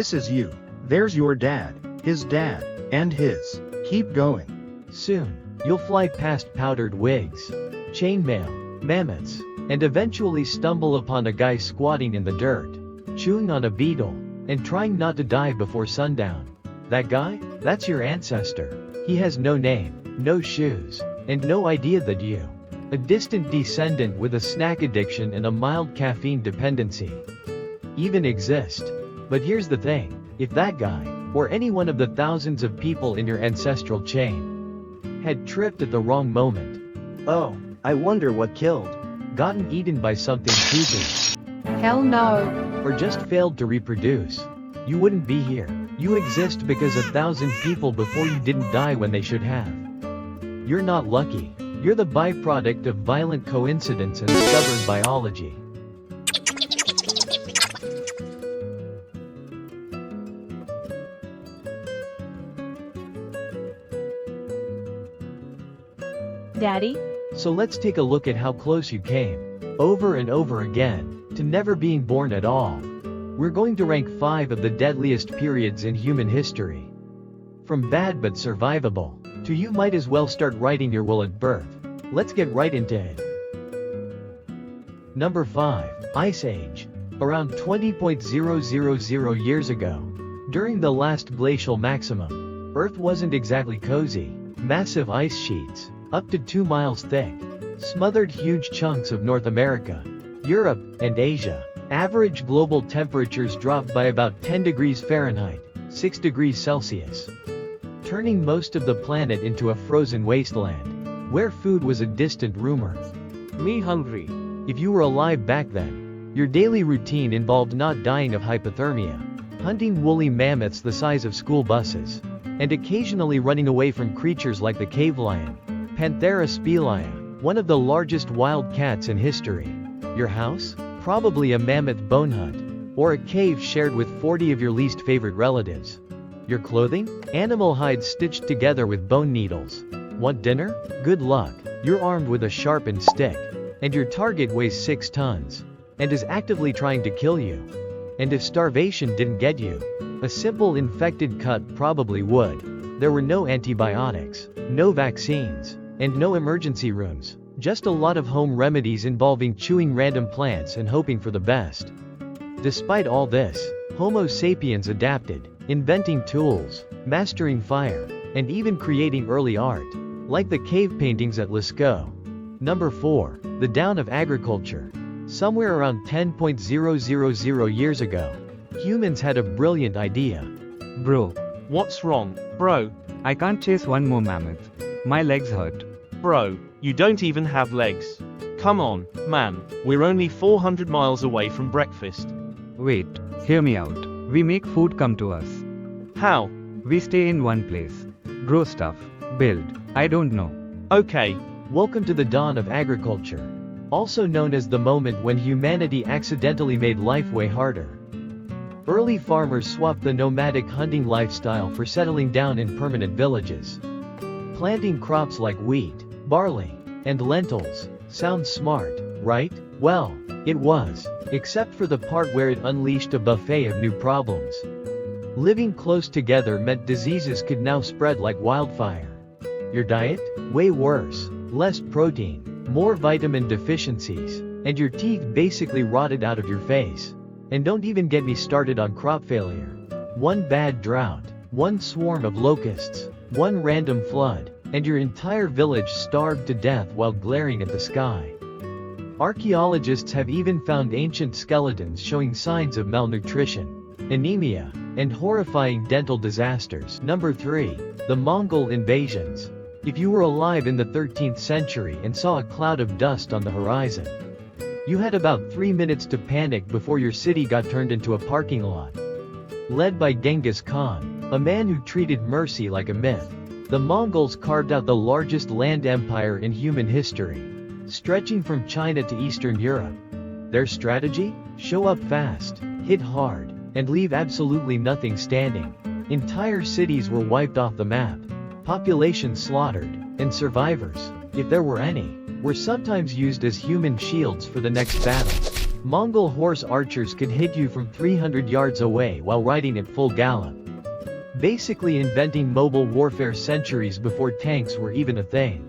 This is you. There's your dad, his dad, and his. Keep going. Soon, you'll fly past powdered wigs, chainmail, mammoths, and eventually stumble upon a guy squatting in the dirt, chewing on a beetle, and trying not to die before sundown. That guy? That's your ancestor. He has no name, no shoes, and no idea that you, a distant descendant with a snack addiction and a mild caffeine dependency, even exist. But here's the thing, if that guy, or any one of the thousands of people in your ancestral chain, had tripped at the wrong moment, Oh, I wonder what killed. gotten eaten by something stupid, Hell no. or just failed to reproduce, you wouldn't be here. You exist because 1,000 people before you didn't die when they should have. You're not lucky. You're the byproduct of violent coincidence and stubborn biology. Daddy? So let's take a look at how close you came, over and over again, to never being born at all. We're going to rank 5 of the deadliest periods in human history. From bad but survivable, to you might as well start writing your will at birth. Let's get right into it. Number 5. Ice Age. Around 20.000 years ago, during the last glacial maximum, Earth wasn't exactly cozy. Massive ice sheets, up to 2 miles thick, smothered huge chunks of North America, Europe, and Asia. Average global temperatures dropped by about 10 degrees Fahrenheit, 6 degrees Celsius, turning most of the planet into a frozen wasteland, where food was a distant rumor. Me hungry. If you were alive back then, your daily routine involved not dying of hypothermia, hunting woolly mammoths the size of school buses, and occasionally running away from creatures like the cave lion, Panthera spelaea, one of the largest wild cats in history. Your house? Probably a mammoth bone hut, or a cave shared with 40 of your least favorite relatives. Your clothing? Animal hides stitched together with bone needles. Want dinner? Good luck. You're armed with a sharpened stick, and your target weighs 6 tons, and is actively trying to kill you. And if starvation didn't get you, a simple infected cut probably would. There were no antibiotics, no vaccines, and no emergency rooms. Just a lot of home remedies involving chewing random plants and hoping for the best. Despite all this, Homo sapiens adapted, inventing tools, mastering fire, and even creating early art, like the cave paintings at Lascaux. Number 4. The Dawn of Agriculture. Somewhere around 10.000 years ago, humans had a brilliant idea. Bro, What's wrong? bro, I can't chase one more mammoth. My legs hurt. Bro, you don't even have legs. Come on, man, we're only 400 miles away from breakfast. Wait, hear me out. We make food come to us. How? We stay in one place. Grow stuff. Build. I don't know. Okay, Welcome to the dawn of agriculture, also known as the moment when humanity accidentally made life way harder. Early farmers swapped the nomadic hunting lifestyle for settling down in permanent villages. Planting crops like wheat, barley, and lentils. Sounds smart, right? Well, it was, except for the part where it unleashed a buffet of new problems. Living close together meant diseases could now spread like wildfire. Your diet? Way worse. Less protein, more vitamin deficiencies, and your teeth basically rotted out of your face. And don't even get me started on crop failure. One bad drought, one swarm of locusts, one random flood, and your entire village starved to death while glaring at the sky. Archaeologists have even found ancient skeletons showing signs of malnutrition, anemia, and horrifying dental disasters. Number 3. The Mongol Invasions. If you were alive in the 13th century and saw a cloud of dust on the horizon, you had about 3 minutes to panic before your city got turned into a parking lot. Led by Genghis Khan, a man who treated mercy like a myth, the Mongols carved out the largest land empire in human history, stretching from China to Eastern Europe. Their strategy? Show up fast, hit hard, and leave absolutely nothing standing. Entire cities were wiped off the map, population slaughtered, and survivors, if there were any, were sometimes used as human shields for the next battle. Mongol horse archers could hit you from 300 yards away while riding at full gallop. Basically inventing mobile warfare centuries before tanks were even a thing.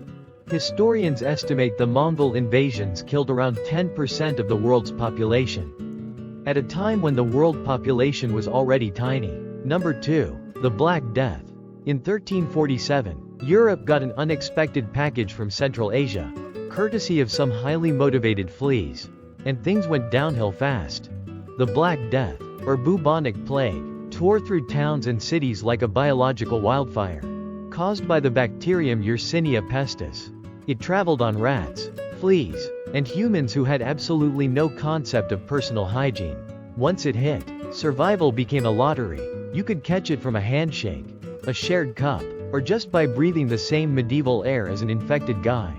Historians estimate the Mongol invasions killed around 10% of the world's population. At a time when the world population was already tiny. Number 2. The Black Death. In 1347, Europe got an unexpected package from Central Asia, courtesy of some highly motivated fleas, and things went downhill fast. The Black Death, or bubonic plague, tore through towns and cities like a biological wildfire, caused by the bacterium Yersinia pestis. It traveled on rats, fleas, and humans who had absolutely no concept of personal hygiene. Once it hit, survival became a lottery. You could catch it from a handshake, a shared cup, or just by breathing the same medieval air as an infected guy.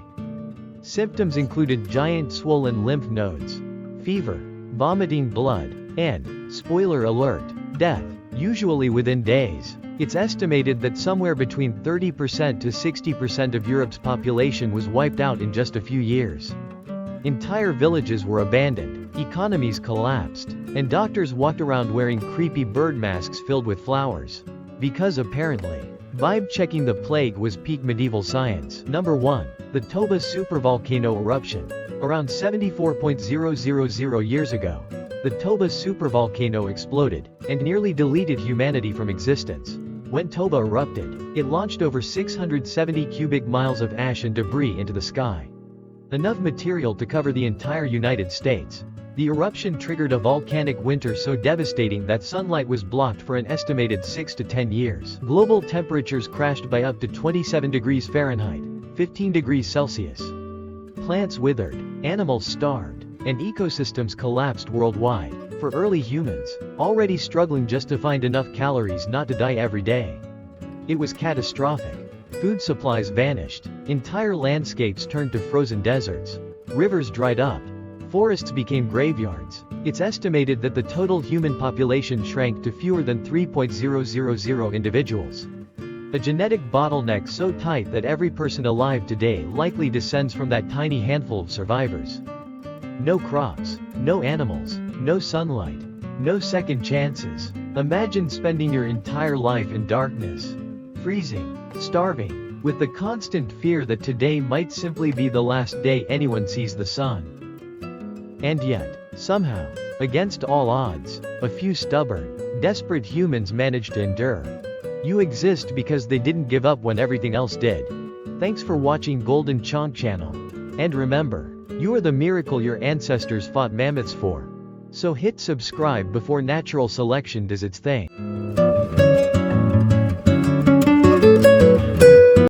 Symptoms included giant swollen lymph nodes, fever, vomiting blood, and, spoiler alert, death, usually within days. It's estimated that somewhere between 30% to 60% of Europe's population was wiped out in just a few years. Entire villages were abandoned, economies collapsed, and doctors walked around wearing creepy bird masks filled with flowers. Because apparently, vibe-checking the plague was peak medieval science. Number 1. The Toba Supervolcano Eruption. Around 74.000 years ago, the Toba Supervolcano exploded, and nearly deleted humanity from existence. When Toba erupted, it launched over 670 cubic miles of ash and debris into the sky. Enough material to cover the entire United States. The eruption triggered a volcanic winter so devastating that sunlight was blocked for an estimated 6 to 10 years. Global temperatures crashed by up to 27 degrees Fahrenheit, 15 degrees Celsius. Plants withered, animals starved, and ecosystems collapsed worldwide. For early humans, already struggling just to find enough calories not to die every day. It was catastrophic. Food supplies vanished, entire landscapes turned to frozen deserts, rivers dried up, forests became graveyards. It's estimated that the total human population shrank to fewer than 3.000 individuals. A genetic bottleneck so tight that every person alive today likely descends from that tiny handful of survivors. No crops, no animals, no sunlight, no second chances. Imagine spending your entire life in darkness, freezing, starving, with the constant fear that today might simply be the last day anyone sees the sun. And yet, somehow, against all odds, a few stubborn, desperate humans managed to endure. You exist because they didn't give up when everything else did. Thanks for watching Golden Chonk channel. And remember, you are the miracle your ancestors fought mammoths for. So hit subscribe before natural selection does its thing.